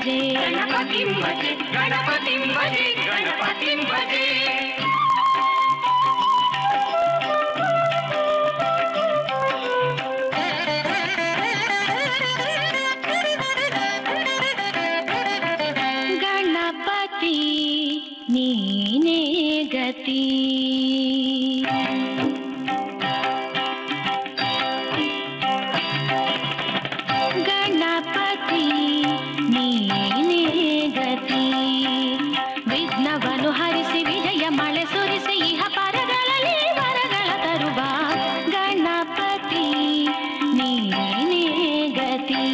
ಭಜೆ ಗಣಪತಿಂ ಭಜೆ ಗಣಪತಿಂ ಭಜೆ ಗಣಪತಿಂ ಭಜೆ ಗಣಪತಿ ನೀನೇ ಗತಿ ಗಣಪತಿ ನೀನೇ ಗತಿ ವಿಘ್ನವನ್ನು ಹರಿಸಿ ವಿಜಯ ಮಳೆ ಸುರಿಸಿ ಇಹ ಪರಗಳಲ್ಲಿ ವರಗಳ ತರುವ ಗಣಪತಿ ನೀನೇ ಗತಿ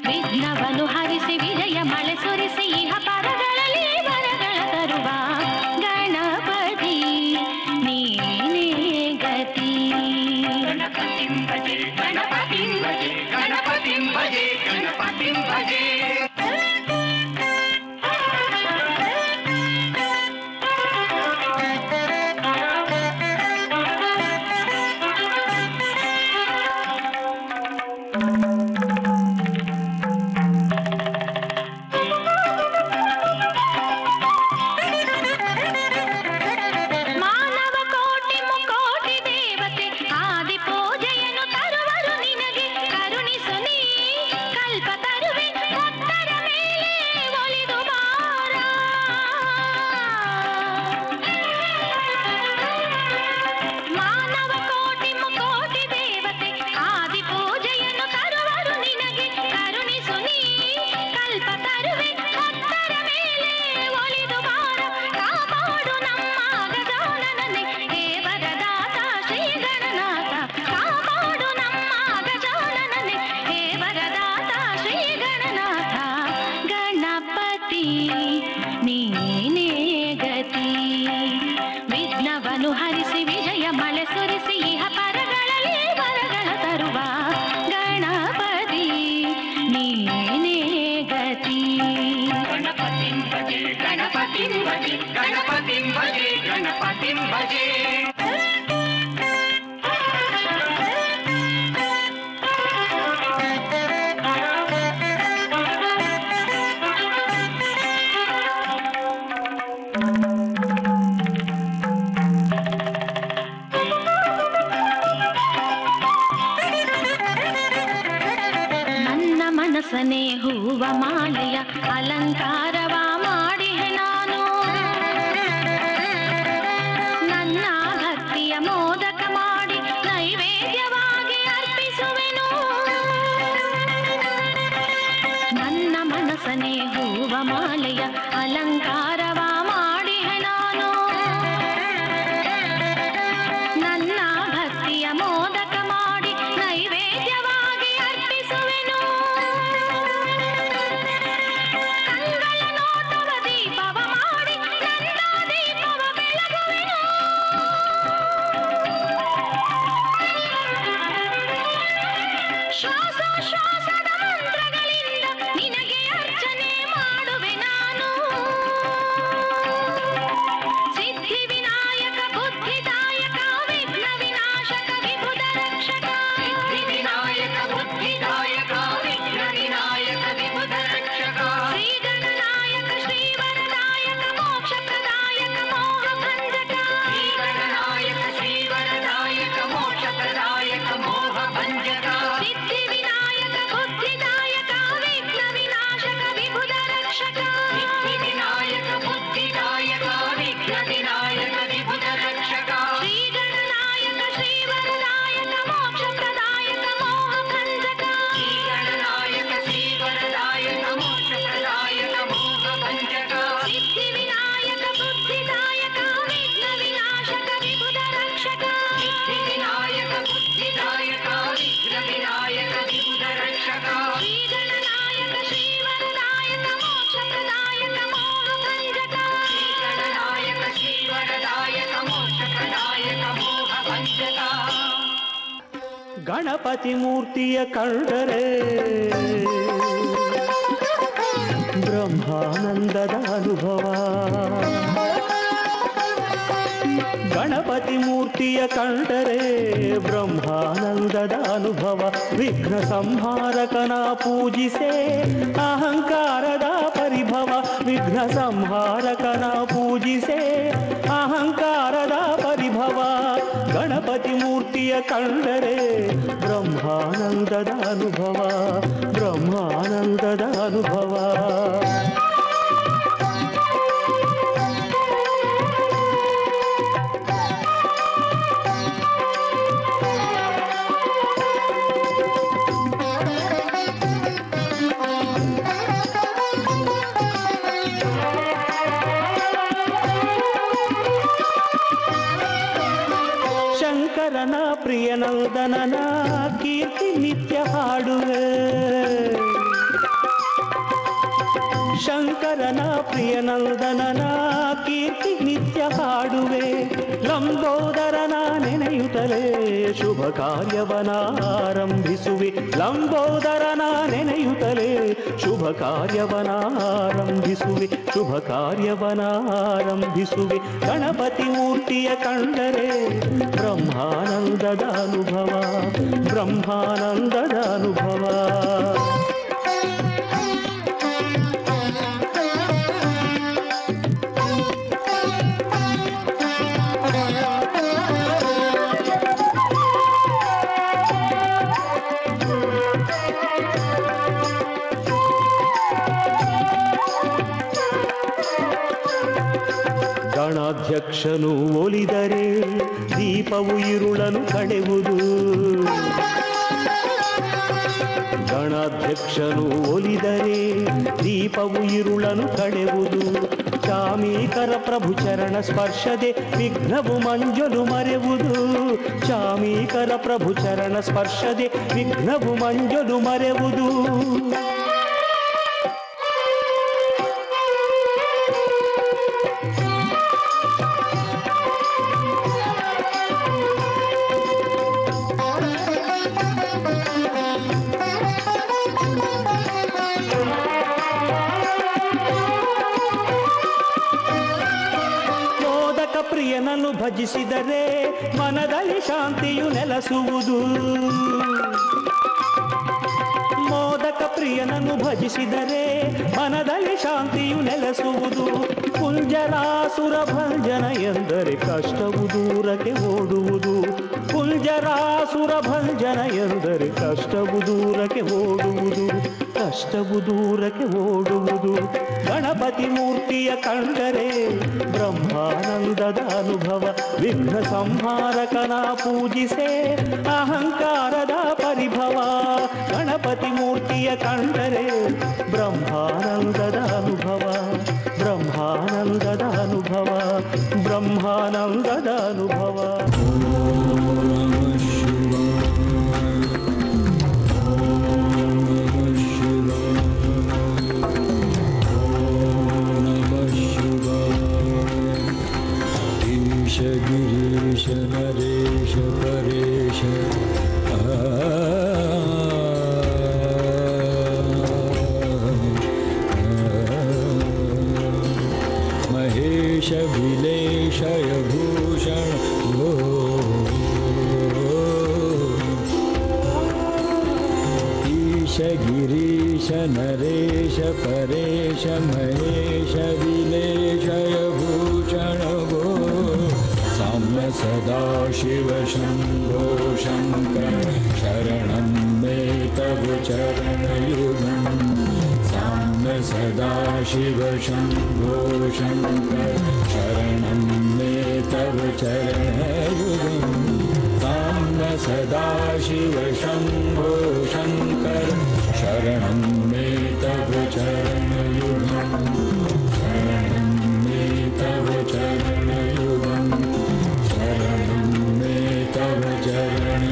ವಿಘ್ನವನ್ನು ಹರಿಸಿ ವಿಜಯ ಮಳೆ ಸುರಿಸಿ ಇಹ ಪರಗಳಲ್ಲಿ ವರಗಳ ತರುವ ಗಣಪತಿ ನೀನೇ ಗತಿ ಗಣಪತಿಂ ಭಜೆ ಗಣಪತಿಂ ಭಜೆ ಗಣಪತಿಂ ಭಜೆ ಗಣಪತಿಂ ಭಜೆ ಮನಸನೆ ಹೂವ ಮಾಲೆಯ ಅಲಂಕಾರವ ಮಾಡಿಹೆ ನಾನು ನನ್ನ ಭಕ್ತಿಯ ಮೋದಕ ಮಾಡಿ ನೈವೇದ್ಯವಾಗಿ ಅರ್ಪಿಸುವೆನು ನನ್ನ ಮನಸನೆ ಹೂವ ಮಾಲೆಯ ಅಲಂಕಾರವ ಮಾಡಿಹೆ ನಾನು ನನ್ನ ಭಕ್ತಿಯ ಮೋದಕ ಮಾಡಿ ನೈವೇದ್ಯವಾಗಿ ಅರ್ಪಿಸುವೆನು ಗಣಪತಿ ಮೂರ್ತಿಯ ಕಂಡರೆ ಬ್ರಹ್ಮಾನಂದದ ಅನುಭವ ಗಣಪತಿ ಮೂರ್ತಿಯ ಕಂಡರೆ ಬ್ರಹ್ಮಾನಂದದ ಅನುಭವ. ವಿಘ್ನ ಸಂಹಾರಕನ ಪೂಜಿಸೆ ಅಹಂಕಾರದ ಪರಿಭವ. ವಿಘ್ನ ಸಂಹಾರಕನ ಪೂಜಿಸೆ ಅಹಂಕಾರದ ಪರಿಭವ. ಗಣಪತಿ ಮೂರ್ತಿಯ ಕಂಡರೆ ಬ್ರಹ್ಮಾನಂದದ ಅನುಭವ. ಬ್ರಹ್ಮಾನಂದದ ಅನುಭವ. ಶಂಕರನ ಪ್ರಿಯನಂದನನ ಕೀರ್ತಿ ನಿತ್ಯ ಹಾಡುವೆ. ಶಂಕರನ ಪ್ರಿಯನಂದನನ ಕೀರ್ತಿ ನಿತ್ಯ ಹಾಡುವೆ. ಲಂಬೋದರನ ನೆನೆಯುತ್ತಲೇ ಶುಭ ಕಾರ್ಯವನ ಆರಂಭಿಸುವೆ. ಲಂಬೋದರನ ನೆನೆಯುತ್ತಲೇ ಶುಭ ಕಾರ್ಯವನ ಆರಂಭಿಸುವೆ. ಶುಭ ಕಾರ್ಯವನ ಆರಂಭಿಸುವೆ. ಗಣಪತಿ ಮೂರ್ತಿಯ ಕಂಡರೆ ಬ್ರಹ್ಮಾನಂದದ ಅನುಭವ. ಬ್ರಹ್ಮಾನಂದದ ಅನುಭವ. ಗಣಾಧ್ಯಕ್ಷನು ಒಲಿದರೆ ದೀಪವು ಇರುಳನು ಕಳೆಯುವುದು. ಗಣಾಧ್ಯಕ್ಷನು ಒಲಿದರೆ ದೀಪವು ಇರುಳನು ಕಳೆಯುವುದು. ಚಾಮೀಕರ ಪ್ರಭು ಚರಣ ಸ್ಪರ್ಶದೆ ವಿಘ್ನವು ಮಂಜಲು ಮರೆಯುವುದು. ಚಾಮೀಕರ ಪ್ರಭು ಚರಣ ಸ್ಪರ್ಶದೆ ವಿಘ್ನವು ಮಂಜಲು ಮರೆಯುವುದು. ಪ್ರಿಯನನ್ನು ಭಜಿಸಿದರೆ ಮನದಲ್ಲಿ ಶಾಂತಿಯು ನೆಲೆಸುವುದು. ಮೋದಕ ಪ್ರಿಯನನ್ನು ಭಜಿಸಿದರೆ ಮನದಲ್ಲಿ ಶಾಂತಿಯು ನೆಲೆಸುವುದು. ಕುಂಜರಾಸುರ ಭಂಜನ ಎಂದರೆ ಕಷ್ಟವು ದೂರಕ್ಕೆ ಓಡುವುದು. ಕುಂಜರಾಸುರ ಭಂಜನ ಎಂದರೆ ಕಷ್ಟವು ದೂರಕ್ಕೆ ಓಡುವುದು. ಕಷ್ಟವು ದೂರಕ್ಕೆ ಓಡುವುದು. ಗಣಪತಿ ಮೂರ್ತಿಯ ಕಂಡರೆ ಬ್ರಹ್ಮಾನಂದದ ಅನುಭವ. ವಿಘ್ನ ಸಂಹಾರಕನ ಪೂಜಿಸೆ ಅಹಂಕಾರದ ಪರಿಭವ. ಗಣಪತಿ ಮೂರ್ತಿಯ ಕಂಡರೆ ಬ್ರಹ್ಮಾನಂದದ ಅನುಭವ. ಬ್ರಹ್ಮಾನಂದದ ಅನುಭವ. ಬ್ರಹ್ಮಾನಂದದ ಅನುಭವ. गिरीश नरेश परेश महेश विलेशय भूषण ईश गिरीश नरेश परेश महेश विलेशय भूषण साम्य सदा शिव शंभो शंकर शरणं मे तव चरणयुगं. साम्य सदा शिव शंभो शंकर शरणं मे तव चरणयुगं. साम्य सदा शिव शंभो शंकर शरणं मे तव चरणयुगं. शरणं मे तव चरणयुगं. शरणं मे तव चरणयुगम्.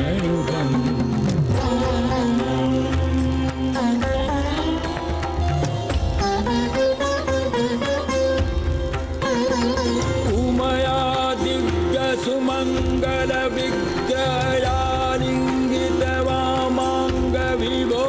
उमया दिव्यसुमङ्गल विग्रहालिङ्गित वामाङ्ग विभो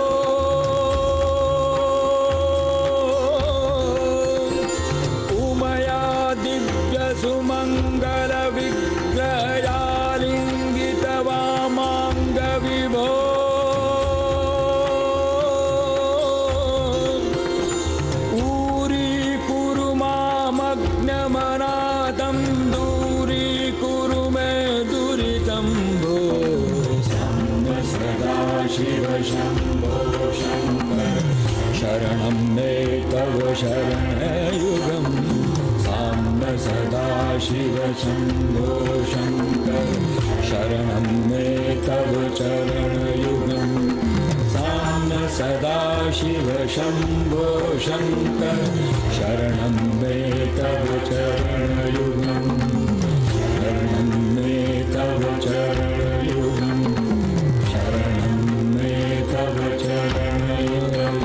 शरणयुगं साम्ब सदाशिव शम्भो शङ्कर शरणं मे तव चरणयुगं साम्ब सदाशिव शम्भो शङ्कर शरणं मे तव चरणयुगं शरणं मे तव चरणयुगं शरणं मे तव चरणयुगं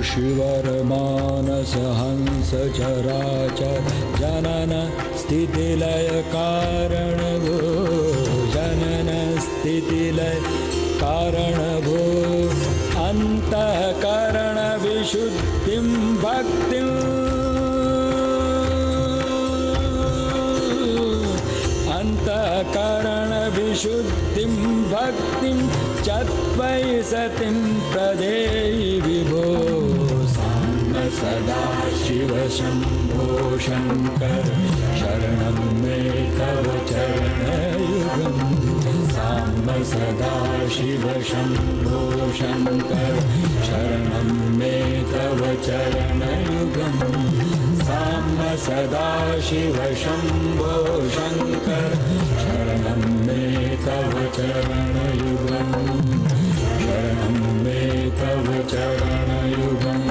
ऋषिवरमानस हंस चराचर जनन स्थितिलय कारणभो जनन स्थितिलय कारणभो अंतःकरण विशुद्धिं भक्तिं अंतःकरण विशुद्धिं भक्तिं चत्वयि सतिं प्रदेहि विभो साम्ब सदाशिव शम्भो शङ्कर शरणं मे तव चरणयुगं साम्ब सदाशिव शम्भो शङ्कर शरणं मे तव चरणयुगं साम्ब सदाशिव शम्भो शङ्कर शरणं मे तव चरणयुगं शरणं मे तव चरणयुगं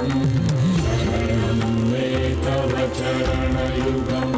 शरणं मे तव चरणयुगम्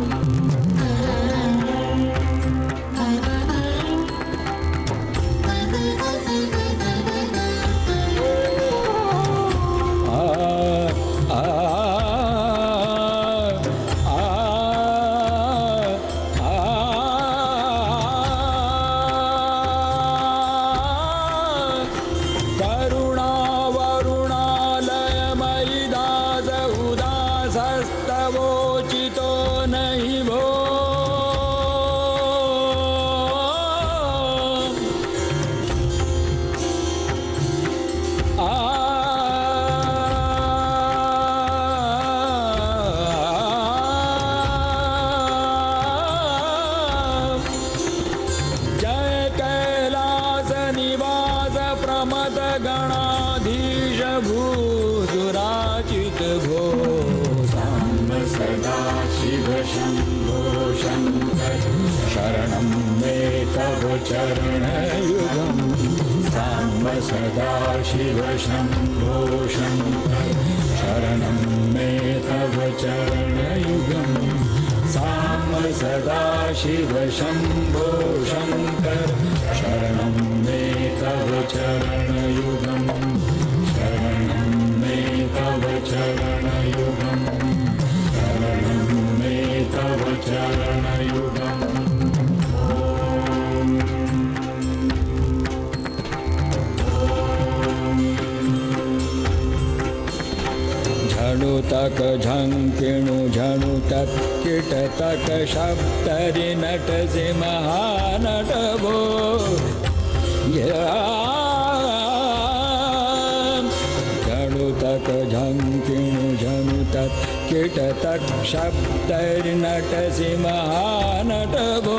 चरणयुगं साम्ब सदाशिव शम्भो शङ्कर शरणं मे तव चरणयुगं साम्ब सदाशिव शम्भो शङ्कर शरणं मे तव चरणयुगं शरणं मे तव चरणयुगं शरणं मे तव चरणयुगम् झणुतक झंकिणु झणुतक किटतक शब्दरि नटसि महानट भो झणुतक झंकिणु झणुतक किटतक शब्दरि नटसि महानट भो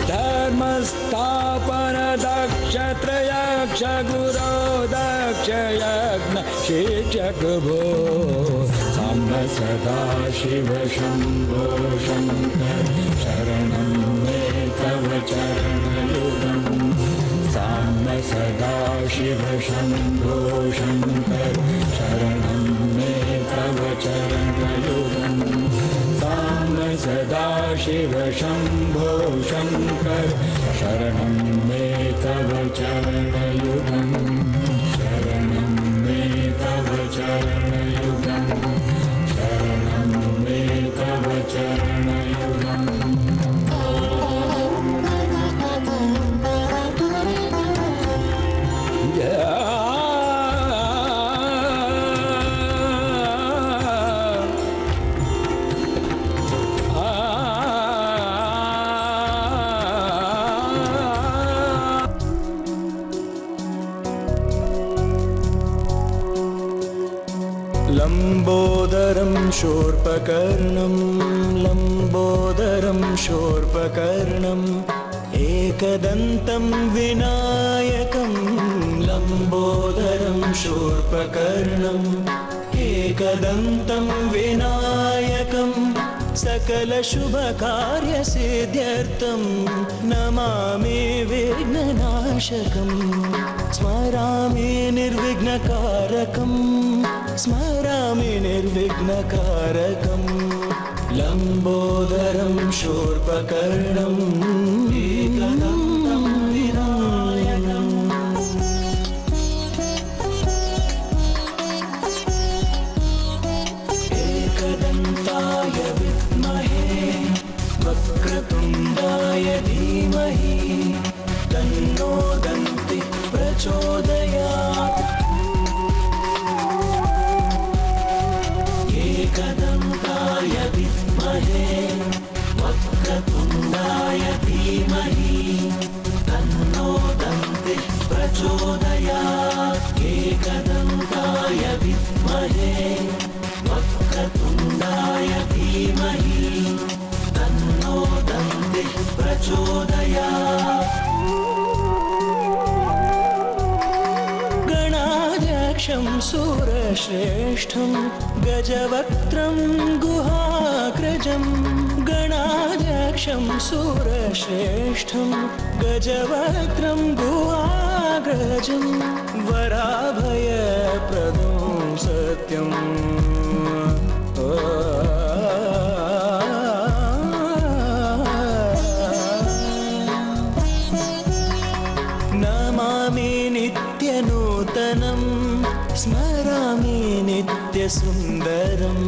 धर्मस्थापन दक्ष त्रयक्ष गुरो दक्ष यज्ञ शिक्षक भो साम्ब सदाशिव शम्भो शङ्कर शरणं मे तव चरणयुगं साम्ब सदाशिव शम्भो शङ्कर शरणं मे तव चरणयुगं साम्ब सदाशिव शम्भो शङ्कर शरणं मे तव चरणयुगं शरणं मे तव चरणयुगं शरणं मे तव चरणयुगम् शूर्पकर्णं लम्बोदरं शूर्पकर्णम् एकदन्तं विनायकं लम्बोदरं शूर्पकर्णम् एकदन्तं विनायकं सकलशुभकार्यसिद्ध्यर्थं नमामि विघ्ननाशकं स्मरामि निर्विघ्नकारकं स्मरामि निर्विघ्नकारकं लम्बोदरं शूर्पकर्णम् एकदन्तं विनायकम् एकदन्ताय विद्महे वक्रतुण्डाय धीमहि तन्नो दन्ति प्रचोदयात् एकदन्ताय विद्महे वक्रतुण्डाय धीमहि तन्नो दन्ति प्रचोदयात् एकदन्ताय विद्महे वक्रतुण्डाय धीमहि तन्नो दन्ति प्रचोदयात् गणाध्यक्षं सुरश्रेष्ठं गजवक्त्रं गुहाग्रजं गणाध्यक्षं सुरश्रेष्ठं गजवक्त्रं गुहाग्रजं वराभयप्रदं सत्यम् नमामि नित्यनूतनं स्मरामि नित्यसुन्दरं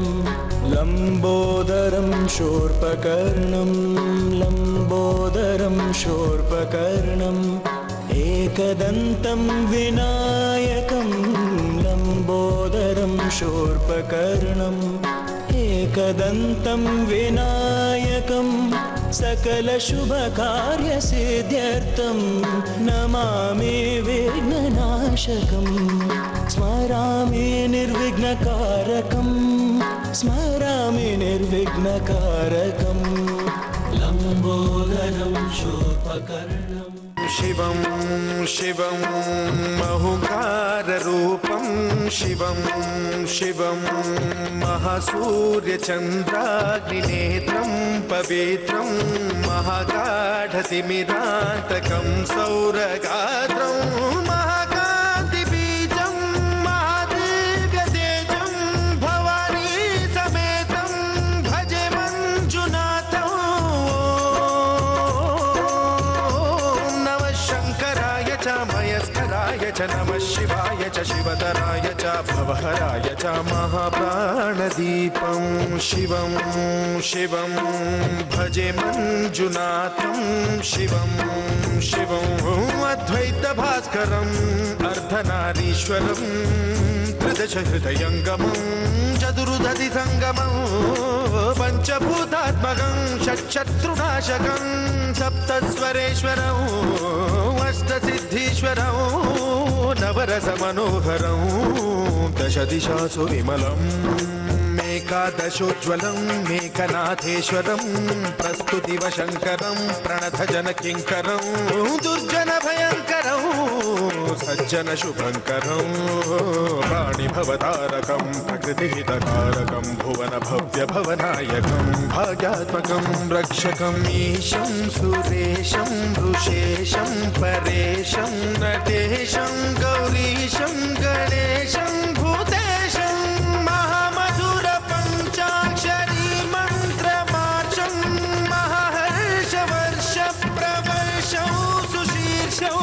लम्बोदरं शूर्पकर्णं लम्बोदरं शूर्पकर्णम् एकदन्तं विनायकं लम्बोदरं शूर्पकर्णम् एकदन्तं विनायकं सकलशुभकार्यसिद्ध्यर्थं नमामि विघ्ननाशकं स्मरामि निर्विघ्नकारकं स्मरामि निर्विघ्नकारकं लम्बोदरं शूर्पकर्णम् शिवं शिवं महुकाररूपं शिवं शिवं महासूर्यचन्द्राग्निनेत्रं पवित्रं महागाढतिमिरान्तकं सौरगात्रं महाकान्तिबीजं महादीर्घतेजं भवानी समेतं भजे मञ्जुनाथं शङ्कराय च मयस्कराय च नमः शिवाय च शिवतराय च भवहराय च महाप्राणदीपं शिवं शिवं भजे मञ्जुनाथं शिवं शिवं अद्वैतभास्करम् अर्धनारीश्वरं त्रिदशहृदयङ्गमं चतुर्दधिसङ्गमं पञ्चभूतात्मकं षट्शत्रुनाशकं सप्तस्वरेश्वरं अष्टसिद्धीश्वरं नवरसमनोहरं दशदिशासु विमलम् एकादशोज्ज्वलं मेघनाथेश्वरं प्रस्तुतिवशङ्करं प्रणतजनकिङ्करं दुर्जनभयङ्करं सज्जनशुभङ्करं प्राणिभवतारकं प्रकृतिहितकारकं भुवनभव्यभवनायकं भाग्यात्मकं रक्षकम् ईशं सुरेशं ऋषेशं परेशं नटेशं गौरीशं गणेशं भूतेशं महामधुरपञ्चाक्षरी मन्त्रमार्चं महाहर्षवर्षप्रवर्षं सुशीर्षं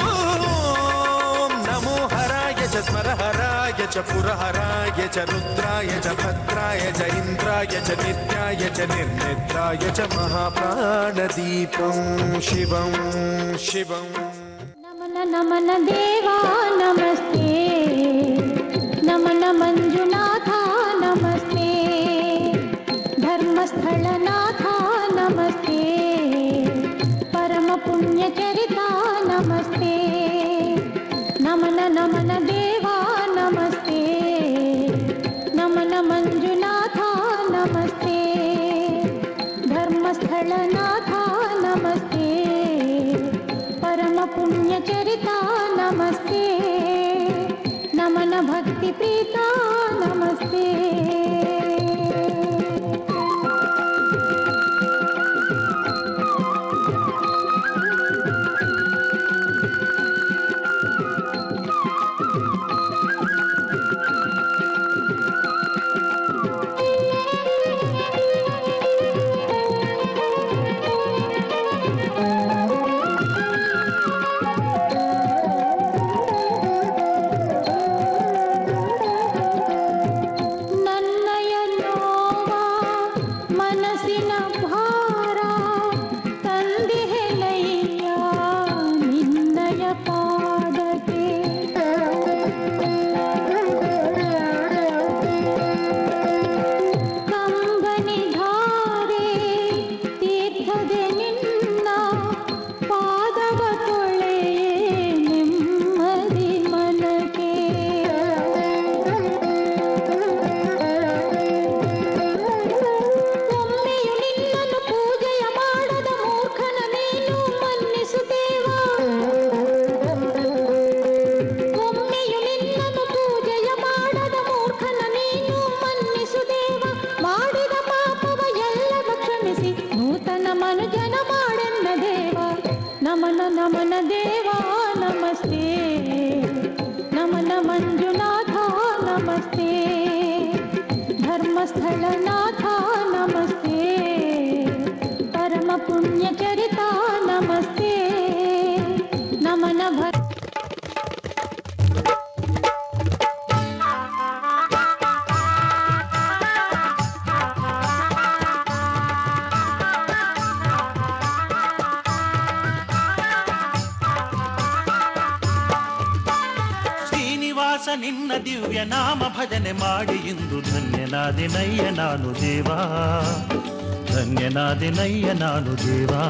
नमो हराय च स्मरहराय च पुरहराय च रुद्राय च भद्राय च इन्द्राय च नित्याय च निर्निद्राय च महाप्राणदीपं शिवं शिवं नमन नमन देवा नमस्ते नमन मंजुनाथा नमस्ते धर्मस्थलनाथा नमस्ते परम पुण्यचरिता नमस्ते नमन नमन देवा नमस्ते नमन मंजुनाथा नमस्ते ಧರ್ಮಸ್ಥಳನಾಥ ನಮಸ್ತೆ, ಪರಮ ಪುಣ್ಯಚರಿತ ನಮಸ್ತೆ, ನಮನ ಭಕ್ತಿ ಪ್ರೀತ ನಮಸ್ತೆ. ನಮನ ದೇವ ನಮಸ್ತೆ, ನಮನ ಮಂಜುನಾಥ ನಮಸ್ತೆ, ಧರ್ಮಸ್ಥಳನಾಥ ನಮಸ್ತೆ, ಪರಮ ಪುಣ್ಯಚರಿತ ನಮಸ್ತೆ, ನಮನ ನಿನ್ನ ದಿವ್ಯ ನಾಮ ಭಜನೆ ಮಾಡಿ ಇಂದು ಧನ್ಯನಾದಿನಯ್ಯ ನಾನು ದೇವಾ, ಧನ್ಯನಾದಿನಯ್ಯ ನಾನು ದೇವಾ.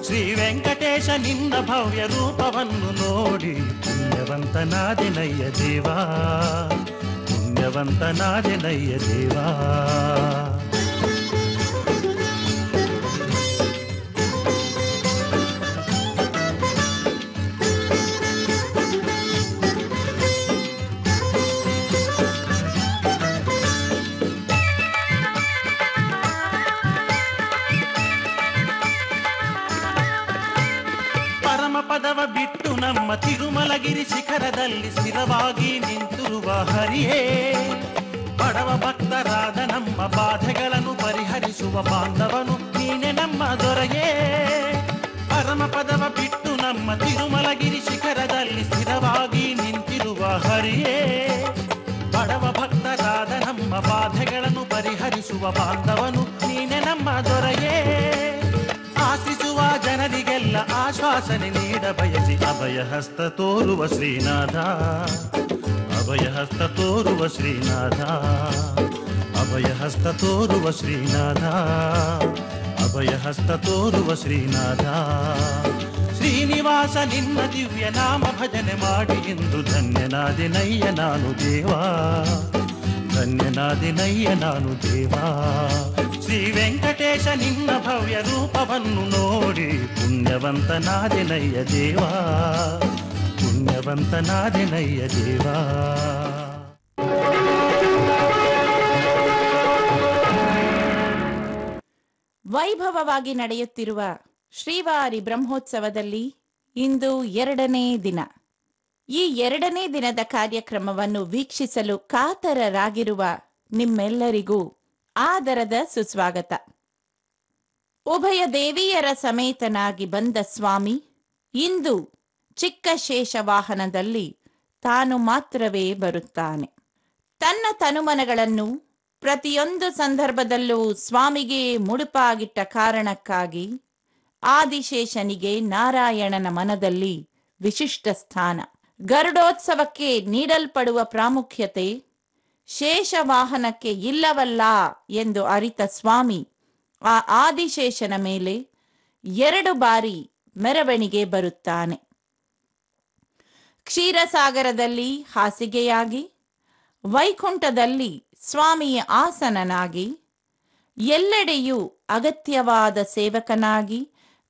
ಶ್ರೀ ವೆಂಕಟೇಶ ನಿನ್ನ ಭವ್ಯ ರೂಪವನ್ನು ನೋಡಿ ಪುಣ್ಯವಂತನಾದಿನಯ್ಯ ದೇವಾ, ಪುಣ್ಯವಂತನಾದಿನಯ್ಯ ದೇವಾ. ಪದವ ಬಿಟ್ಟು ನಮ್ಮ ತಿರುಮಲಗಿರಿ ಶಿಖರದಲ್ಲಿ ಸ್ಥಿರವಾಗಿ ನಿಂತಿರುವ ಹರಿಯೇ, ಬಡವ ಭಕ್ತರಾದ ನಮ್ಮ ಬಾಧೆಗಳನ್ನು ಪರಿಹರಿಸುವ ಬಾಂಧವನು ನೀನೆ ನಮ್ಮ ದೊರೆಯೇ. ಪರಮ ಪದವ ಬಿಟ್ಟು ನಮ್ಮ ತಿರುಮಲಗಿರಿ ಶಿಖರದಲ್ಲಿ ಸ್ಥಿರವಾಗಿ ನಿಂತಿರುವ ಹರಿಯೇ, ಬಡವ ಭಕ್ತರಾದ ನಮ್ಮ ಬಾಧೆಗಳನ್ನು ಪರಿಹರಿಸುವ ಬಾಂಧವನು ನೀನೆ ನಮ್ಮ ದೊರೆಯೇ. ಆಶಿಸುವ ಜನರಿಗೆಲ್ಲ ಆಶ್ವಾಸನೆ ನೀಡ ಬಯಸಿ ಅಭಯ ಹಸ್ತ ತೋರುವ ಶ್ರೀನಾಥ, ಅಭಯ ಹಸ್ತ ತೋರುವ ಶ್ರೀನಾಥ, ಅಭಯ ಹಸ್ತ ತೋರುವ ಶ್ರೀನಾಥ, ಅಭಯ ಹಸ್ತ ತೋರುವ ಶ್ರೀನಾಥ. ಶ್ರೀನಿವಾಸ ನಿನ್ನ ದಿವ್ಯ ನಾಮ ಭಜನೆ ಮಾಡಿ ಇಂದು ಧನ್ಯನಾದಿನಯ್ಯ ನಾನು ದೇವಾ, ಧನ್ಯನಾದಿನಯ್ಯ ನಾನು ದೇವಾ. ಶ್ರೀ ವೆಂಕಟೇಶ ನಿನ್ನ ಭವ್ಯ ರೂಪವನ್ನು ನೋಡಿ ಪುಣ್ಯವಂತನಾದಿನಯ್ಯ ದೇವಾ, ಪುಣ್ಯವಂತನಾದಿನಯ್ಯ ದೇವಾ. ವೈಭವವಾಗಿ ನಡೆಯುತ್ತಿರುವ ಶ್ರೀವಾರಿ ಬ್ರಹ್ಮೋತ್ಸವದಲ್ಲಿ ಇಂದು 2ನೇ ದಿನ. ಈ 2ನೇ ದಿನದ ಕಾರ್ಯಕ್ರಮವನ್ನು ವೀಕ್ಷಿಸಲು ಕಾತರರಾಗಿರುವ ನಿಮ್ಮೆಲ್ಲರಿಗೂ ಆದರದ ಸುಸ್ವಾಗತ. ಉಭಯ ದೇವಿಯರ ಸಮೇತನಾಗಿ ಬಂದ ಸ್ವಾಮಿ ಇಂದು ಚಿಕ್ಕ ಶೇಷ ವಾಹನದಲ್ಲಿ ತಾನು ಮಾತ್ರವೇ ಬರುತ್ತಾನೆ. ತನ್ನ ತನುಮನಗಳನ್ನು ಪ್ರತಿಯೊಂದು ಸಂದರ್ಭದಲ್ಲೂ ಸ್ವಾಮಿಗೆ ಮುಡುಪಾಗಿಟ್ಟ ಕಾರಣಕ್ಕಾಗಿ ಆದಿಶೇಷನಿಗೆ ನಾರಾಯಣನ ಮನದಲ್ಲಿ ವಿಶಿಷ್ಟ ಸ್ಥಾನ. ಗರುಡೋತ್ಸವಕ್ಕೆ ನೀಡಲ್ಪಡುವ ಪ್ರಾಮುಖ್ಯತೆ ಶೇಷವಾಹನಕ್ಕೆ ಇಲ್ಲವಲ್ಲ ಎಂದು ಅರಿತ ಸ್ವಾಮಿ ಆ ಆದಿಶೇಷನ ಮೇಲೆ 2 ಬಾರಿ ಮೆರವಣಿಗೆ ಬರುತ್ತಾನೆ. ಕ್ಷೀರಸಾಗರದಲ್ಲಿ ಹಾಸಿಗೆಯಾಗಿ, ವೈಕುಂಠದಲ್ಲಿ ಸ್ವಾಮಿಯ ಆಸನನಾಗಿ, ಎಲ್ಲೆಡೆಯೂ ಅಗತ್ಯವಾದ ಸೇವಕನಾಗಿ,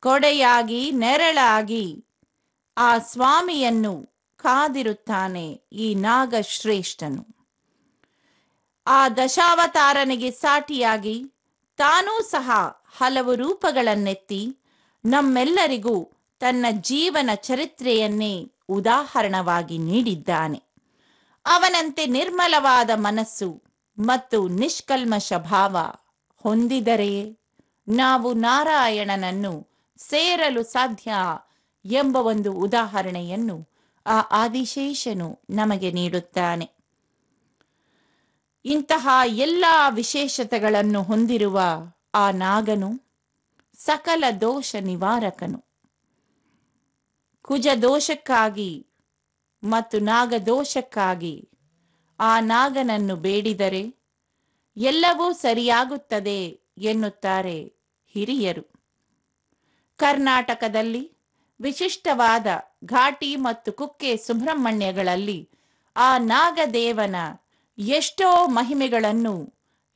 ಕೊಡೆಯಾಗಿ, ನೆರಳಾಗಿ ಆ ಸ್ವಾಮಿಯನ್ನು ಕಾದಿರುತ್ತಾನೆ ಈ ನಾಗಶ್ರೇಷ್ಠನು. ಆ ದಶಾವತಾರನಿಗೆ ಸಾಟಿಯಾಗಿ ತಾನೂ ಸಹ ಹಲವು ರೂಪಗಳನ್ನೆತ್ತಿ ನಮ್ಮೆಲ್ಲರಿಗೂ ತನ್ನ ಜೀವನ ಚರಿತ್ರೆಯನ್ನೇ ಉದಾಹರಣವಾಗಿ ನೀಡಿದ್ದಾನೆ. ಅವನಂತೆ ನಿರ್ಮಲವಾದ ಮನಸ್ಸು ಮತ್ತು ನಿಷ್ಕಲ್ಮಶ ಭಾವ ಹೊಂದಿದರೆಯೇ ನಾವು ನಾರಾಯಣನನ್ನು ಸೇರಲು ಸಾಧ್ಯ ಎಂಬ ಒಂದು ಉದಾಹರಣೆಯನ್ನು ಆ ಆದಿಶೇಷನು ನಮಗೆ ನೀಡುತ್ತಾನೆ. ಇಂತಹ ಎಲ್ಲ ವಿಶೇಷತೆಗಳನ್ನು ಹೊಂದಿರುವ ಆ ನಾಗನು ಸಕಲ ದೋಷ ನಿವಾರಕನು. ಕುಜ ದೋಷಕ್ಕಾಗಿ ಮತ್ತು ನಾಗದೋಷಕ್ಕಾಗಿ ಆ ನಾಗನನ್ನು ಬೇಡಿದರೆ ಎಲ್ಲವೂ ಸರಿಯಾಗುತ್ತದೆ ಎನ್ನುತ್ತಾರೆ ಹಿರಿಯರು. ಕರ್ನಾಟಕದಲ್ಲಿ ವಿಶಿಷ್ಟವಾದ ಘಾಟಿ ಮತ್ತು ಕುಕ್ಕೆ ಸುಬ್ರಹ್ಮಣ್ಯಗಳಲ್ಲಿ ಆ ನಾಗದೇವನ ಎಷ್ಟೋ ಮಹಿಮೆಗಳನ್ನು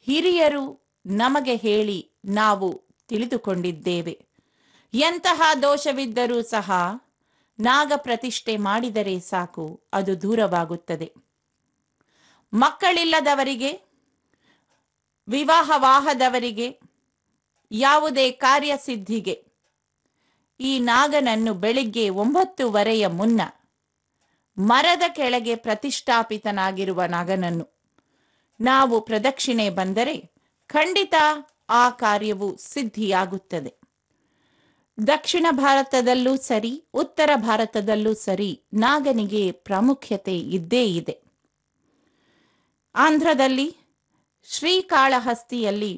ಹಿರಿಯರು ನಮಗೆ ಹೇಳಿ ನಾವು ತಿಳಿದುಕೊಂಡಿದ್ದೇವೆ. ಎಂತಹ ದೋಷವಿದ್ದರೂ ಸಹ ನಾಗ ಪ್ರತಿಷ್ಠೆ ಮಾಡಿದರೆ ಸಾಕು, ಅದು ದೂರವಾಗುತ್ತದೆ. ಮಕ್ಕಳಿಲ್ಲದವರಿಗೆ, ವಿವಾಹವಾಹದವರಿಗೆ, ಯಾವುದೇ ಕಾರ್ಯಸಿದ್ಧಿಗೆ ಈ ನಾಗನನ್ನು ಬೆಳಿಗ್ಗೆ 9:30 ಮುನ್ನ ಮರದ ಕೆಳಗೆ ಪ್ರತಿಷ್ಠಾಪಿತನಾಗಿರುವ ನಾಗನನ್ನು ನಾವು ಪ್ರದಕ್ಷಿಣೆ ಬಂದರೆ ಖಂಡಿತ ಆ ಕಾರ್ಯವು ಸಿದ್ಧಿಯಾಗುತ್ತದೆ. ದಕ್ಷಿಣ ಭಾರತದಲ್ಲೂ ಸರಿ, ಉತ್ತರ ಭಾರತದಲ್ಲೂ ಸರಿ ನಾಗನಿಗೆ ಪ್ರಾಮುಖ್ಯತೆ ಇದ್ದೇ ಇದೆ. ಆಂಧ್ರದಲ್ಲಿ ಶ್ರೀಕಾಳಹಸ್ತಿಯಲ್ಲಿ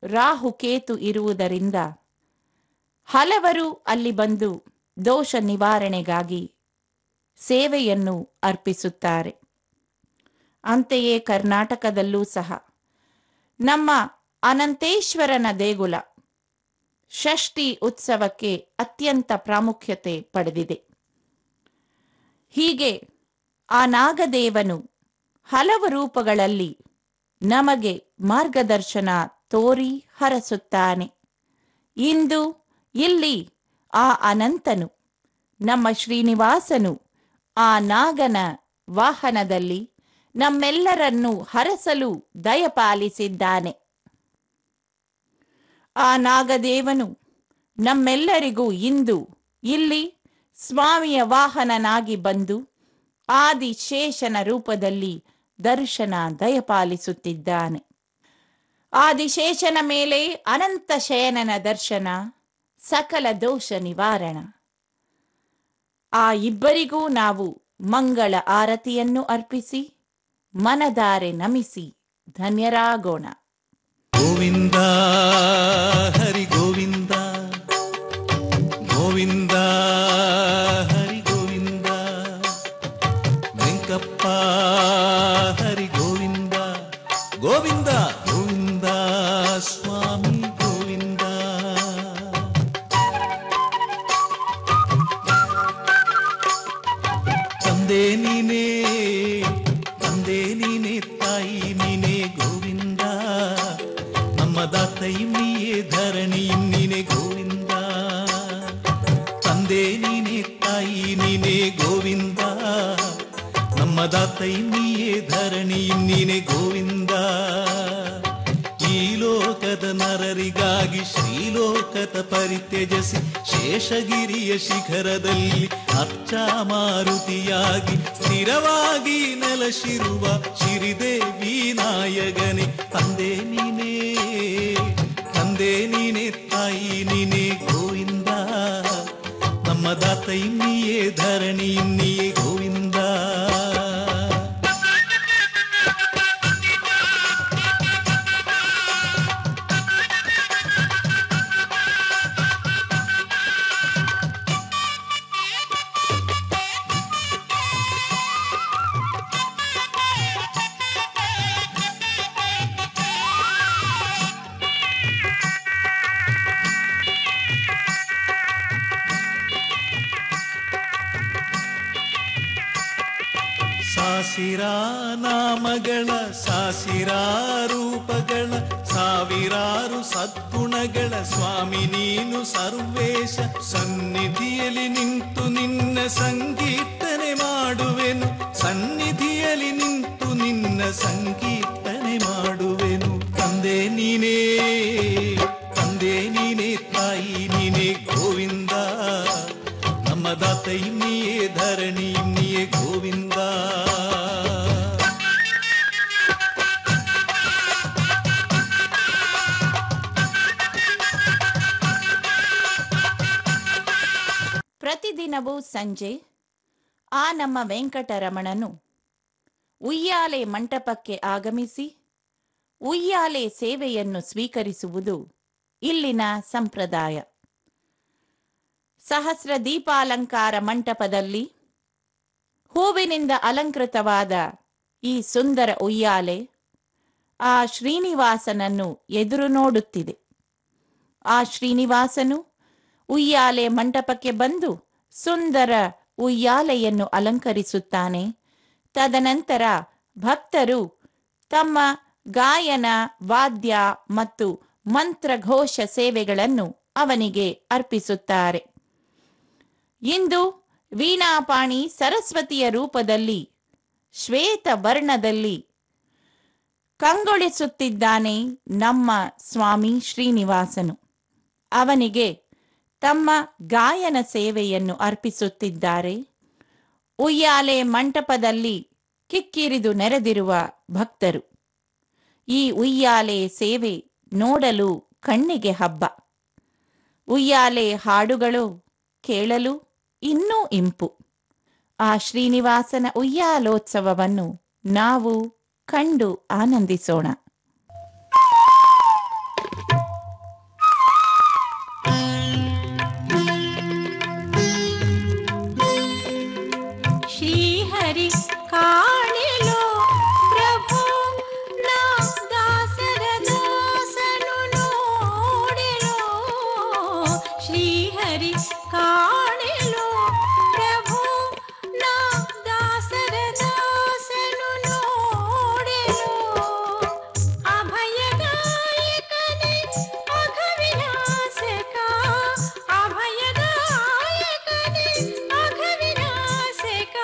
ರಾಹುಕೇತು ಇರುವುದರಿಂದ ಹಲವರು ಅಲ್ಲಿ ಬಂದು ದೋಷ ನಿವಾರಣೆಗಾಗಿ ಸೇವೆಯನ್ನು ಅರ್ಪಿಸುತ್ತಾರೆ. ಅಂತೆಯೇ ಕರ್ನಾಟಕದಲ್ಲೂ ಸಹ ನಮ್ಮ ಅನಂತೇಶ್ವರನ ದೇಗುಲ ಷಷ್ಠಿ ಉತ್ಸವಕ್ಕೆ ಅತ್ಯಂತ ಪ್ರಾಮುಖ್ಯತೆ ಪಡೆದಿದೆ. ಹೀಗೆ ಆ ನಾಗದೇವನು ಹಲವು ರೂಪಗಳಲ್ಲಿ ನಮಗೆ ಮಾರ್ಗದರ್ಶನ ತೋರಿ ಹರಸುತ್ತಾನೆ. ಇಂದು ಇಲ್ಲಿ ಆ ಅನಂತನು, ನಮ್ಮ ಶ್ರೀನಿವಾಸನು ಆ ನಾಗನ ವಾಹನದಲ್ಲಿ ನಮ್ಮೆಲ್ಲರನ್ನೂ ಹರಸಲು ದಯಪಾಲಿಸಿದ್ದಾನೆ. ಆ ನಾಗದೇವನು ನಮ್ಮೆಲ್ಲರಿಗೂ ಇಂದು ಇಲ್ಲಿ ಸ್ವಾಮಿಯ ವಾಹನನಾಗಿ ಬಂದು ಆದಿಶೇಷನ ರೂಪದಲ್ಲಿ ದರ್ಶನ ದಯಪಾಲಿಸುತ್ತಿದ್ದಾನೆ. ಆದಿಶೇಷನ ಮೇಲೆ ಅನಂತ ಶಯನನ ದರ್ಶನ, ಸಕಲ ದೋಷ ನಿವಾರಣ. ಆ ಇಬ್ಬರಿಗೂ ನಾವು ಮಂಗಳ ಆರತಿಯನ್ನು ಅರ್ಪಿಸಿ ಮನದಾರೆ ನಮಿಸಿ ಧನ್ಯರಾಗೋಣ. ಗೋವಿಂದ ಹರಿ ಗೋವಿಂದ, ಗೋವಿಂದ ಹರಿ ಗೋವಿಂದ, ವೆಂಕಪ್ಪ ಹರಿ ಗೋವಿಂದ, ಗೋವಿಂದ ಗೋವಿಂದ ಸ್ವಾಮಿ ಗೋವಿಂದ. ತಂದೆ ನೀನೇ, ತಂದೆ ನೀನೇ, ತಾಯಿ ನೀನೇ ಗೋವಿಂದ, ನಮ್ಮ ದಾತೈ ನೀಯೇ, ಧರಣಿ ನೀನೇ ಗೋವಿಂದ. ತಂದೆ ನೀನೇ, ತಾಯಿ ನೀನೇ ಗೋವಿಂದ, ನಮ್ಮ ದಾತೈ ನೀಯೇ, ಧರಣಿ ನೀನೇ ಗೋವಿಂದ. ಈ ಲೋಕದ ನರರಿಗಾಗಿ ಶ್ರೀಲೋಕದ ಪರಿತ್ಯಜಿಸಿ ಶೇಷಗಿರಿಯ ಶಿಖರದಲ್ಲಿ ಅರ್ಚ ಮಾರುತಿಯಾಗಿ ಸ್ಥಿರವಾಗಿ ನೆಲೆಸಿರುವ ಶ್ರೀದೇವಿ ನಾಯಕನೇ. ತಂದೆ ನೀನೇ, ತಂದೆ ನೀನೇ, ತಾಯಿ ನೀನೇ ಗೋವಿಂದ, ನಮ್ಮ ದಾತೈ ನೀಯೇ, ಧರಣಿ ನೀಯೇ ಗೋವಿಂದ. ಸಾಸಿರಾ ನಾಮಗಳ ಸಾಸಿರಾ ರೂಪಗಳ ಸಾವಿರಾರು ಸದ್ಗುಣಗಳ ಸ್ವಾಮಿ ನೀನು ಸರ್ವೇಶ. ಸನ್ನಿಧಿಯಲ್ಲಿ ನಿಂತು ನಿನ್ನ ಸಂಕೀರ್ತನೆ ಮಾಡುವೆನು, ಸನ್ನಿಧಿಯಲ್ಲಿ ನಿಂತು ನಿನ್ನ ಸಂಕೀರ್ತನೆ ಮಾಡುವೆನು. ತಂದೆ ನೀನೇ, ತಂದೆ ನೀನೇ, ತಾಯಿ ನೀನೇ ಗೋವಿಂದ. ನಮ್ಮ ದಾತೈ ನೀಯೇ, ಧರಣಿ ನೀಯೇ ಗೋವಿಂದ. ಪ್ರತಿದಿನವೂ ಸಂಜೆ ಆ ನಮ್ಮ ವೆಂಕಟರಮಣನು ಉಯ್ಯಾಲೆ ಮಂಟಪಕ್ಕೆ ಆಗಮಿಸಿ ಉಯ್ಯಾಲೆ ಸೇವೆಯನ್ನು ಸ್ವೀಕರಿಸುವುದು ಇಲ್ಲಿನ ಸಂಪ್ರದಾಯ. ಸಹಸ್ರ ದೀಪಾಲಂಕಾರ ಮಂಟಪದಲ್ಲಿ ಹೂವಿನಿಂದ ಅಲಂಕೃತವಾದ ಈ ಸುಂದರ ಉಯ್ಯಾಲೆ ಆ ಶ್ರೀನಿವಾಸನನ್ನು ಎದುರು ನೋಡುತ್ತಿದೆ. ಆ ಶ್ರೀನಿವಾಸನು ಉಯ್ಯಾಲೆ ಮಂಟಪಕ್ಕೆ ಬಂದು ಸುಂದರ ಉಯ್ಯಾಲೆಯನ್ನು ಅಲಂಕರಿಸುತ್ತಾನೆ. ತದನಂತರ ಭಕ್ತರು ತಮ್ಮ ಗಾಯನ, ವಾದ್ಯ ಮತ್ತು ಮಂತ್ರಘೋಷ ಸೇವೆಗಳನ್ನು ಅವನಿಗೆ ಅರ್ಪಿಸುತ್ತಾರೆ. ಇಂದು ವೀಣಾಪಾಣಿ ಸರಸ್ವತಿಯ ರೂಪದಲ್ಲಿ ಶ್ವೇತ ವರ್ಣದಲ್ಲಿ ಕಂಗೊಳಿಸುತ್ತಿದ್ದಾನೆ ನಮ್ಮ ಸ್ವಾಮಿ ಶ್ರೀನಿವಾಸನು. ಅವನಿಗೆ ತಮ್ಮ ಗಾಯನ ಸೇವೆಯನ್ನು ಅರ್ಪಿಸುತ್ತಿದ್ದಾರೆ. ಉಯ್ಯಾಲೆ ಮಂಟಪದಲ್ಲಿ ಕಿಕ್ಕಿರಿದು ನೆರೆದಿರುವ ಭಕ್ತರು. ಈ ಉಯ್ಯಾಲೆ ಸೇವೆ ನೋಡಲು ಕಣ್ಣಿಗೆ ಹಬ್ಬ. ಉಯ್ಯಾಲೆ ಹಾಡುಗಳು ಕೇಳಲು ಇನ್ನೂ ಇಂಪು. ಆ ಶ್ರೀನಿವಾಸನ ಉಯ್ಯಾಲೋತ್ಸವವನ್ನು ನಾವು ಕಂಡು ಆನಂದಿಸೋಣ. ಶ್ರೀಹರಿ ಕಾಣಿಲೋ ಪ್ರಭು ನಾ ದಾಸರ ದಾಸನು ನೋಡಿಲೋ. ಶ್ರೀಹರಿ ಕಾಣಿಲೋ ಪ್ರಭು ನಾ ದಾಸರ ದಾಸನು ನೋಡಿಲೋ. ಅಭಯದಾಯಕನೇ ಅಘವಿನಾಶಕ, ಅಭಯದಾಯಕನೇ ಅಘವಿನಾಶಕ,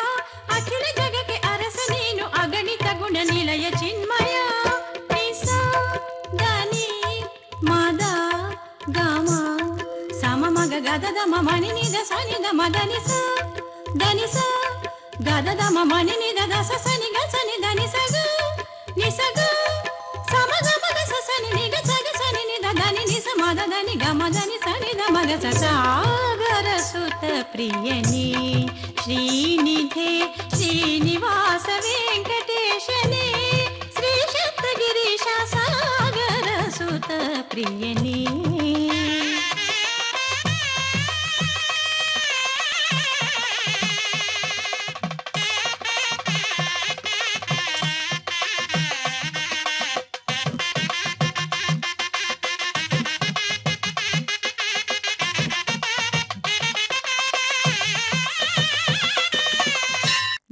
ಅಖಿಲ ಜಗಕ್ಕೆ ಅರಸ ನೀನು ಅಗಣಿತ ಗುಣ ನಿಲಯ ಚಿನ್ಮಯ. ನಿಸ ದನಿ ಮದ ಗಮ ಸಮ ಮಗ ಗದದ ಮನಿ ನಿದ ಸನಿದ ಮದನಿ ಸ ದನಿ ಸ ಗದದ ಮನಿ ನಿದ ದಸ ಸನಿ ಗ ಸನಿ ದನಿ ಸಗ ನಿಸಗ ಸಮ ಗಮ ಗ ಸ ಸನಿ ನಿಗ ಸಗ ಸನಿ ನಿದ ದನಿ ನಿಸ ಮದ ದನಿ ಗಮ ದನಿ ಸನಿ ದ ಮಗ ಸ ಸಾಗರ ಸುತ ಪ್ರಿಯನೇ ಶ್ರೀನಿಧೆ ಶ್ರೀನಿವಾಸ ವೆಂಕಟೇಶನೇ ಶ್ರೀ ಶಬ್ದಗಿರೀಶ ಸಾಗರ ಸುತ ಪ್ರಿಯನೇ.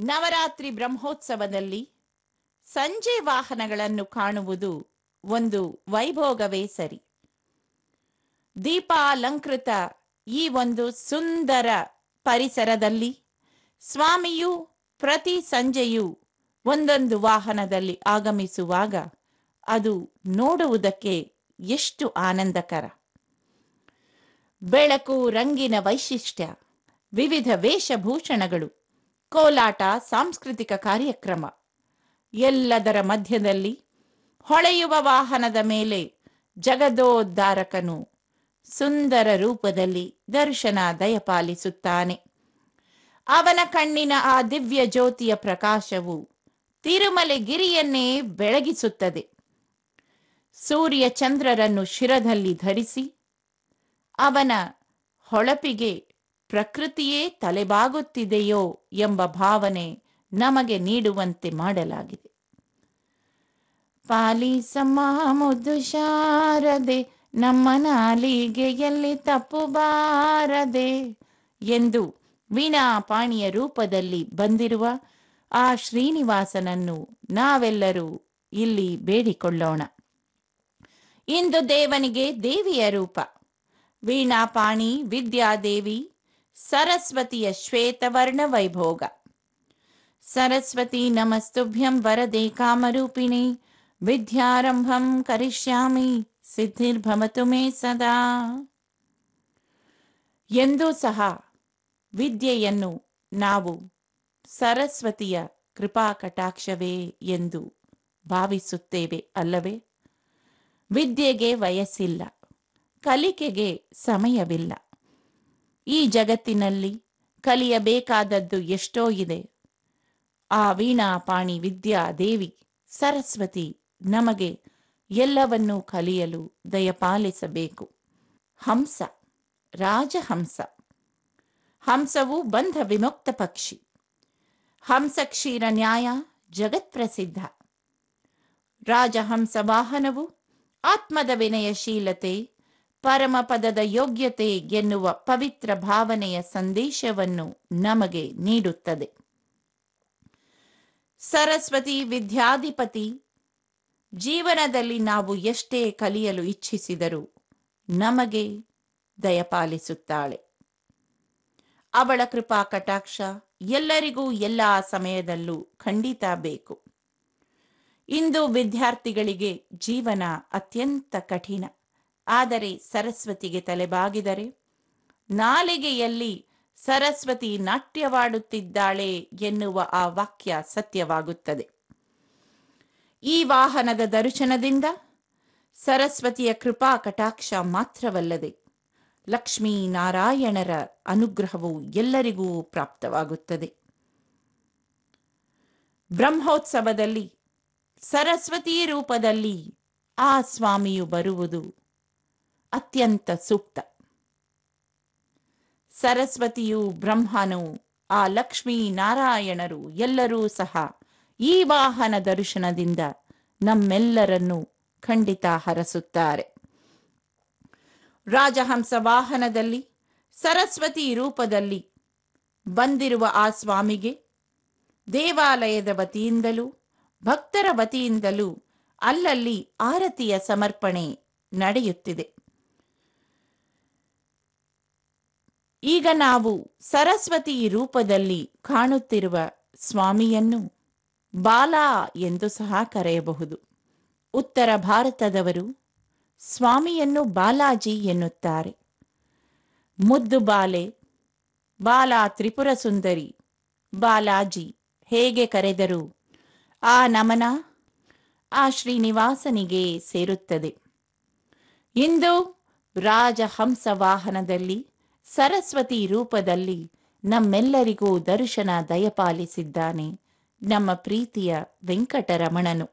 ನವರಾತ್ರಿ ಬ್ರಹ್ಮೋತ್ಸವದಲ್ಲಿ ಸಂಜೆ ವಾಹನಗಳನ್ನು ಕಾಣುವುದು ಒಂದು ವೈಭೋಗವೇ ಸರಿ. ದೀಪಾಲಂಕೃತ ಈ ಒಂದು ಸುಂದರ ಪರಿಸರದಲ್ಲಿ ಸ್ವಾಮಿಯು ಪ್ರತಿ ಸಂಜೆಯೂ ಒಂದೊಂದು ವಾಹನದಲ್ಲಿ ಆಗಮಿಸುವಾಗ ಅದು ನೋಡುವುದಕ್ಕೆ ಎಷ್ಟು ಆನಂದಕರ. ಬೆಳಕು, ರಂಗಿನ ವೈಶಿಷ್ಟ್ಯ, ವಿವಿಧ ವೇಷಭೂಷಣಗಳು, ಕೋಲಾಟ, ಸಾಂಸ್ಕೃತಿಕ ಕಾರ್ಯಕ್ರಮ ಎಲ್ಲದರ ಮಧ್ಯದಲ್ಲಿ ಹೊಳೆಯುವ ವಾಹನದ ಮೇಲೆ ಜಗದೋದ್ಧಾರಕನು ಸುಂದರ ರೂಪದಲ್ಲಿ ದರ್ಶನ ದಯಪಾಲಿಸುತ್ತಾನೆ. ಅವನ ಕಣ್ಣಿನ ಆ ದಿವ್ಯ ಜ್ಯೋತಿಯ ಪ್ರಕಾಶವು ತಿರುಮಲೆ ಗಿರಿಯನ್ನೇ ಬೆಳಗಿಸುತ್ತದೆ. ಸೂರ್ಯ ಚಂದ್ರರನ್ನು ಶಿರದಲ್ಲಿ ಧರಿಸಿ ಅವನ ಹೊಳಪಿಗೆ ಪ್ರಕೃತಿಯೇ ತಲೆಬಾಗುತ್ತಿದೆಯೋ ಎಂಬ ಭಾವನೆ ನಮಗೆ ನೀಡುವಂತೆ ಮಾಡಲಾಗಿದೆ. ಪಾಲಿಸಮ್ಮ ಮುದ್ದು ಶಾರದೆ, ನಮ್ಮ ನಾಲಿಗೆಯಲ್ಲಿ ತಪ್ಪು ಬಾರದೆ ಎಂದು ವೀಣಾಪಾಣಿಯ ರೂಪದಲ್ಲಿ ಬಂದಿರುವ ಆ ಶ್ರೀನಿವಾಸನನ್ನು ನಾವೆಲ್ಲರೂ ಇಲ್ಲಿ ಬೇಡಿಕೊಳ್ಳೋಣ. ಇಂದು ದೇವನಿಗೆ ದೇವಿಯ ರೂಪ. ವೀಣಾಪಾಣಿ ವಿದ್ಯಾದೇವಿ ಸರಸ್ವತಿಯ ಶ್ವೇತವರ್ಣ ವೈಭೋಗ. ಸರಸ್ವತಿ ನಮಸ್ತುಭ್ಯಂ ವರದೆ ಕಾಮರೂಪಿಣಿ ವಿದ್ಯಾರಂಭಂ ಕರಿಷ್ಯಾಮಿ ಸಿದ್ಧಿರ್ಭವತು ಮೇ ಸದಾ. ಎಂದೂ ಸಹ ವಿದ್ಯೆಯನ್ನು ನಾವು ಸರಸ್ವತಿಯ ಕೃಪಾ ಕಟಾಕ್ಷವೇ ಎಂದು ಭಾವಿಸುತ್ತೇವೆ ಅಲ್ಲವೇ? ವಿದ್ಯೆಗೆ ವಯಸ್ಸಿಲ್ಲ, ಕಲಿಕೆಗೆ ಸಮಯವಿಲ್ಲ. ಈ ಜಗತ್ತಿನಲ್ಲಿ ಕಲಿಯಬೇಕಾದದ್ದು ಎಷ್ಟೋ ಇದೆ. ಆ ವೀಣಾಪಾಣಿ ವಿದ್ಯಾದೇವಿ ಸರಸ್ವತಿ ನಮಗೆ ಎಲ್ಲವನ್ನೂ ಕಲಿಯಲು ದಯಪಾಲಿಸಬೇಕು. ಹಂಸ, ರಾಜಹಂಸ. ಹಂಸವು ಬಂಧ ವಿಮುಕ್ತ ಪಕ್ಷಿ. ಹಂಸ ಕ್ಷೀರ ನ್ಯಾಯ ಜಗತ್ಪ್ರಸಿದ್ಧ. ರಾಜಹಂಸ ವಾಹನವು ಆತ್ಮದ ವಿನಯಶೀಲತೆ, ಪರಮಪದದ ಯೋಗ್ಯತೆ ಎನ್ನುವ ಪವಿತ್ರ ಭಾವನೆಯ ಸಂದೇಶವನ್ನು ನಮಗೆ ನೀಡುತ್ತದೆ. ಸರಸ್ವತಿ ವಿದ್ಯಾಧಿಪತಿ ಜೀವನದಲ್ಲಿ ನಾವು ಎಷ್ಟೇ ಕಲಿಯಲು ಇಚ್ಛಿಸಿದರೂ ನಮಗೆ ದಯಪಾಲಿಸುತ್ತಾಳೆ. ಅವಳ ಕೃಪಾ ಕಟಾಕ್ಷ ಎಲ್ಲರಿಗೂ ಎಲ್ಲ ಸಮಯದಲ್ಲೂ ಖಂಡಿತ ಬೇಕು. ಇಂದು ವಿದ್ಯಾರ್ಥಿಗಳಿಗೆ ಜೀವನ ಅತ್ಯಂತ ಕಠಿಣ. ಆದರೆ ಸರಸ್ವತಿಗೆ ತಲೆಬಾಗಿದರೆ ನಾಲಿಗೆಯಲ್ಲಿ ಸರಸ್ವತಿ ನಾಟ್ಯವಾಡುತ್ತಿದ್ದಾಳೆ ಎನ್ನುವ ಆ ವಾಕ್ಯ ಸತ್ಯವಾಗುತ್ತದೆ. ಈ ವಾಹನದ ದರ್ಶನದಿಂದ ಸರಸ್ವತಿಯ ಕೃಪಾ ಕಟಾಕ್ಷ ಮಾತ್ರವಲ್ಲದೆ ಲಕ್ಷ್ಮೀ ನಾರಾಯಣರ ಅನುಗ್ರಹವು ಎಲ್ಲರಿಗೂ ಪ್ರಾಪ್ತವಾಗುತ್ತದೆ. ಬ್ರಹ್ಮೋತ್ಸವದಲ್ಲಿ ಸರಸ್ವತಿ ರೂಪದಲ್ಲಿ ಆ ಸ್ವಾಮಿಯು ಬರುವುದು ಅತ್ಯಂತ ಸೂಕ್ತ. ಸರಸ್ವತಿಯು, ಬ್ರಹ್ಮನು, ಆ ಲಕ್ಷ್ಮೀ ನಾರಾಯಣರು ಎಲ್ಲರೂ ಸಹ ಈ ವಾಹನ ದರ್ಶನದಿಂದ ನಮ್ಮೆಲ್ಲರನ್ನು ಖಂಡಿತ ಹರಸುತ್ತಾರೆ. ರಾಜಹಂಸ ವಾಹನದಲ್ಲಿ ಸರಸ್ವತಿ ರೂಪದಲ್ಲಿ ಬಂದಿರುವ ಆ ಸ್ವಾಮಿಗೆ ದೇವಾಲಯದ ವತಿಯಿಂದಲೂ ಭಕ್ತರ ವತಿಯಿಂದಲೂ ಅಲ್ಲಲ್ಲಿ ಆರತಿಯ ಸಮರ್ಪಣೆ ನಡೆಯುತ್ತಿದೆ. ಈಗ ನಾವು ಸರಸ್ವತಿ ರೂಪದಲ್ಲಿ ಕಾಣುತ್ತಿರುವ ಸ್ವಾಮಿಯನ್ನು ಬಾಲ ಎಂದು ಸಹ ಕರೆಯಬಹುದು. ಉತ್ತರ ಭಾರತದವರು ಸ್ವಾಮಿಯನ್ನು ಬಾಲಾಜಿ ಎನ್ನುತ್ತಾರೆ. ಮುದ್ದು ಬಾಲೆ, ಬಾಲ ತ್ರಿಪುರ ಸುಂದರಿ, ಬಾಲಾಜಿ ಹೇಗೆ ಕರೆದರೂ ಆ ನಮನ ಆ ಶ್ರೀನಿವಾಸನಿಗೆ ಸೇರುತ್ತದೆ. ಇಂದು ರಾಜಹಂಸ ವಾಹನದಲ್ಲಿ ಸರಸ್ವತಿ ರೂಪದಲ್ಲಿ ನಮ್ಮೆಲ್ಲರಿಗೂ ದರ್ಶನ ದಯಪಾಲಿಸಿದ್ದಾನೆ ನಮ್ಮ ಪ್ರೀತಿಯ ವೆಂಕಟರಮಣನು.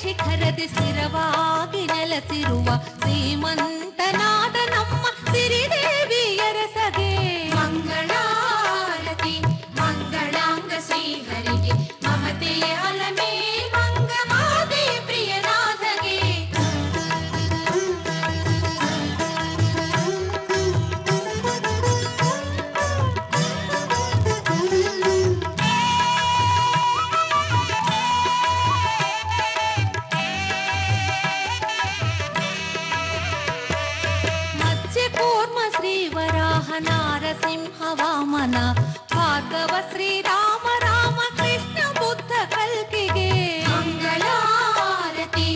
ಶಿಖರದಿ ಸ್ಥಿರವಾಗಿ ನೆಲೆಸಿರುವ ಶ್ರೀಮಂತನಾದ ನಮ್ಮ ಸಿರಿದೇವಿಯರ ಸಗೆ ಮಂಗಳಾರತಿ ಮಂಗಳಾಂಗ ಶ್ರೀಹರಿಗೆ ಮಮತೆಯ ಅಲಮೇ ಮಂಗಮಾದೆ ಪ್ರಿಯನಾಥಗೆ. ನಾರಸಿಂಹ ವಾಮನ ಭಾರ್ಗವ ಶ್ರೀರಾಮ ರಾಮ ಕೃಷ್ಣ ಬುದ್ಧ ಕಲ್ಕಿಗೆ ಮಂಗಳಾರತಿ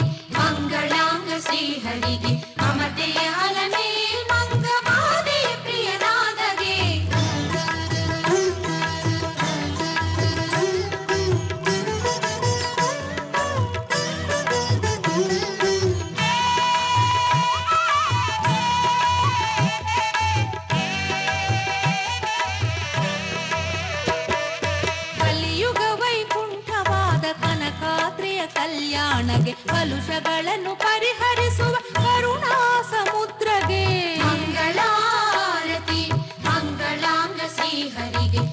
ಕಲ್ಯಾಣಗೆ ಕಲುಷಗಳನ್ನು ಪರಿಹರಿಸುವ ಕರುಣಾ ಸಮುದ್ರಗೆ ಮಂಗಳಾರತಿ ಮಂಗಳಾಂಗ ಶ್ರೀಹರಿಗೆ